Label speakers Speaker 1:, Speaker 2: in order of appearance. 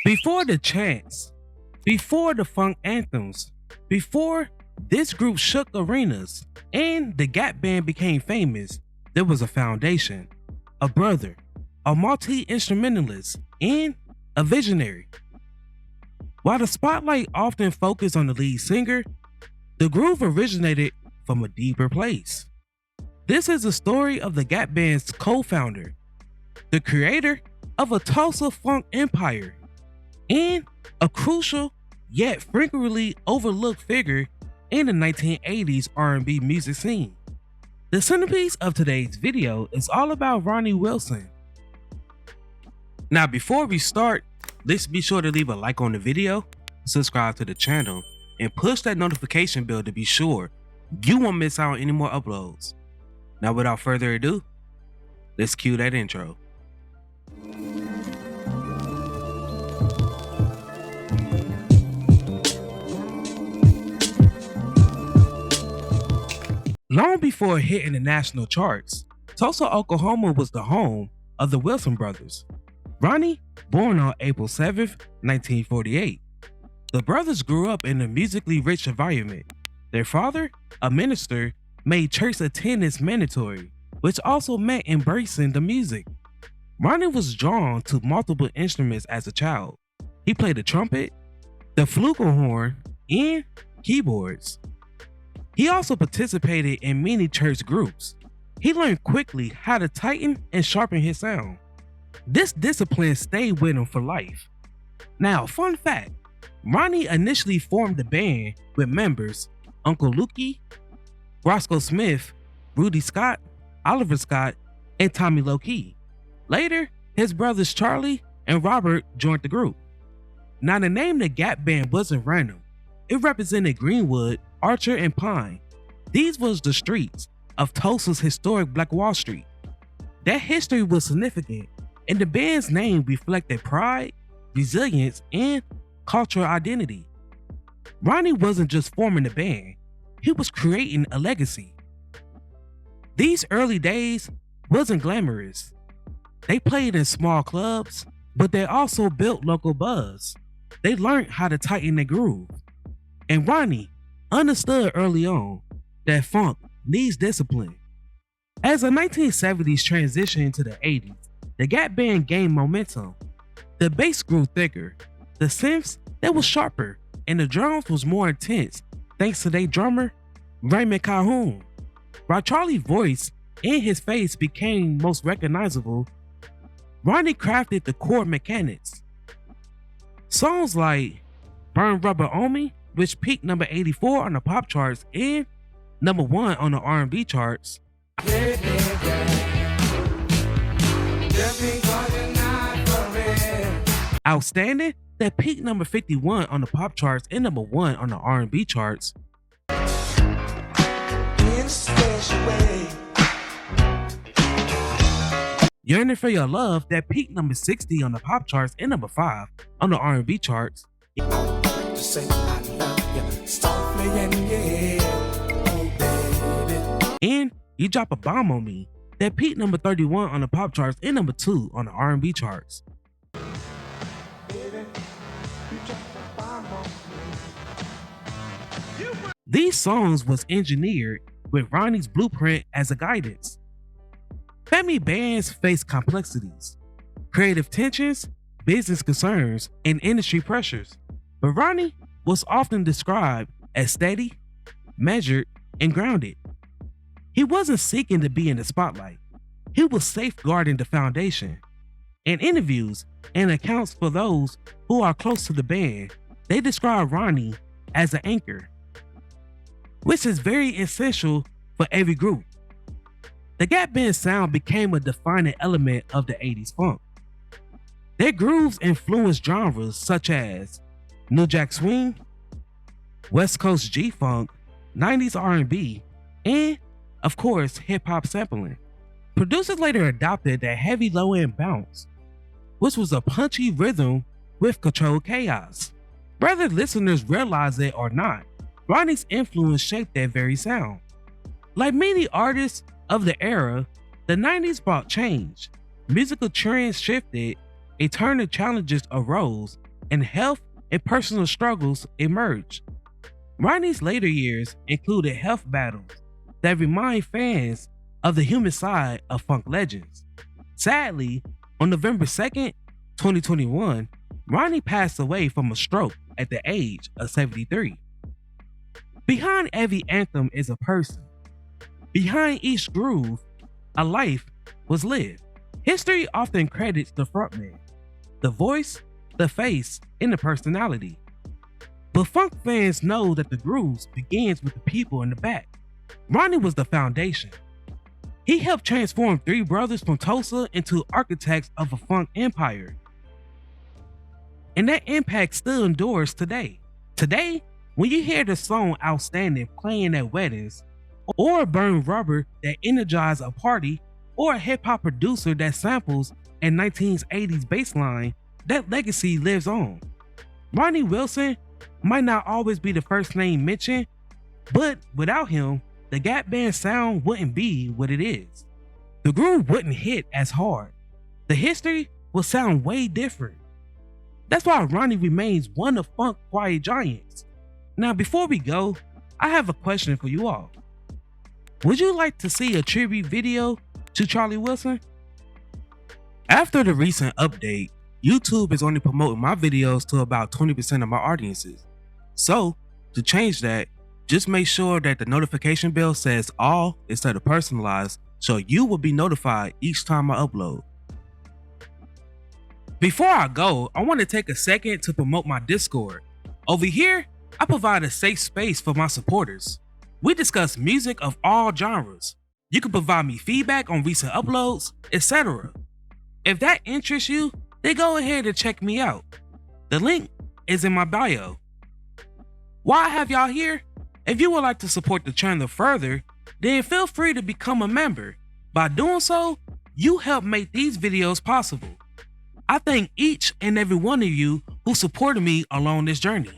Speaker 1: Before the chants, before the funk anthems, before this group shook arenas and the Gap Band became famous, there was a foundation, a brother, a multi-instrumentalist, and a visionary. While the spotlight often focused on the lead singer, the groove originated from a deeper place. This is the story of the Gap Band's co-founder, the creator of a Tulsa funk empire, and a crucial yet frequently overlooked figure in the 1980s R&B music scene. The centerpiece of today's video is all about Ronnie Wilson. Now before we start, let's be sure to leave a like on the video, subscribe to the channel, and push that notification bell to be sure you won't miss out on any more uploads. Now without further ado, let's cue that intro. Long before hitting the national charts, Tulsa, Oklahoma was the home of the Wilson brothers. Ronnie, born on April 7, 1948. The brothers grew up in a musically rich environment. Their father, a minister, made church attendance mandatory, which also meant embracing the music. Ronnie was drawn to multiple instruments as a child. He played the trumpet, the flugelhorn, and keyboards. He also participated in many church groups. He learned quickly how to tighten and sharpen his sound. This discipline stayed with him for life. Now, fun fact, Ronnie initially formed the band with members Uncle Lukey, Roscoe Smith, Rudy Scott, Oliver Scott, and Tommy Lokey. Later, his brothers Charlie and Robert joined the group. Now, the name the Gap Band wasn't random. It represented Greenwood, Archer, and Pine. These was the streets of Tulsa's historic Black Wall Street. That history was significant, and the band's name reflected pride, resilience, and cultural identity. Ronnie wasn't just forming the band, he was creating a legacy. These early days wasn't glamorous. They played in small clubs, but they also built local buzz. They learned how to tighten their groove. And Ronnie understood early on that funk needs discipline. As the 1970s transitioned into the 80s, the Gap Band gained momentum. The bass grew thicker, the synths they was sharper, and the drums was more intense thanks to their drummer, Raymond Calhoun. While Charlie's voice and his face became most recognizable, Ronnie crafted the core mechanics. Songs like Burn Rubber on Me, which peaked number 84 on the pop charts and number 1 on the R&B charts, Outstanding, that peaked number 51 on the pop charts and number 1 on the R&B charts, Yearning for Your Love, that peaked number 60 on the pop charts and number 5 on the R&B charts, and You Drop a Bomb on Me, that peaked number 31 on the pop charts and number 2 on the R&B charts. These songs was engineered with Ronnie's blueprint as a guidance. Family bands face complexities, creative tensions, business concerns, and industry pressures, but Ronnie was often described as steady, measured, and grounded. He wasn't seeking to be in the spotlight. He was safeguarding the foundation. In interviews and accounts for those who are close to the band, they describe Ronnie as an anchor, which is very essential for every group. The Gap Band sound became a defining element of the 80s funk. Their grooves influenced genres such as New Jack Swing, West Coast G-Funk, 90s R&B, and, of course, hip-hop sampling. Producers later adopted that heavy low-end bounce, which was a punchy rhythm with controlled chaos. Whether listeners realize it or not, Ronnie's influence shaped that very sound. Like many artists of the era, the 90s brought change. Musical trends shifted, eternal challenges arose, and health and personal struggles emerged. Ronnie's later years included health battles that remind fans of the human side of funk legends. Sadly, on November 2nd, 2021, Ronnie passed away from a stroke at the age of 73. Behind every anthem is a person. Behind each groove, a life was lived. History often credits the frontman, the voice, the face, and the personality. But funk fans know that the grooves begins with the people in the back. Ronnie was the foundation. He helped transform three brothers from Tulsa into architects of a funk empire. And that impact still endures today. Today, when you hear the song Outstanding playing at weddings, or Burn Rubber that energize a party, or a hip-hop producer that samples a 1980s bass line, that legacy lives on. Ronnie Wilson might not always be the first name mentioned, but without him, the Gap Band sound wouldn't be what it is. The groove wouldn't hit as hard. The history will sound way different. That's why Ronnie remains one of funk's quiet giants. Now, before we go, I have a question for you all. Would you like to see a tribute video to Charlie Wilson? After the recent update, YouTube is only promoting my videos to about 20% of my audiences. So, to change that, just make sure that the notification bell says all instead of personalized, so you will be notified each time I upload. Before I go, I want to take a second to promote my Discord. Over here, I provide a safe space for my supporters. We discuss music of all genres. You can provide me feedback on recent uploads, etc. If that interests you, then go ahead and check me out. The link is in my bio. While I have y'all here, if you would like to support the channel further, then feel free to become a member. By doing so, you help make these videos possible. I thank each and every one of you who supported me along this journey.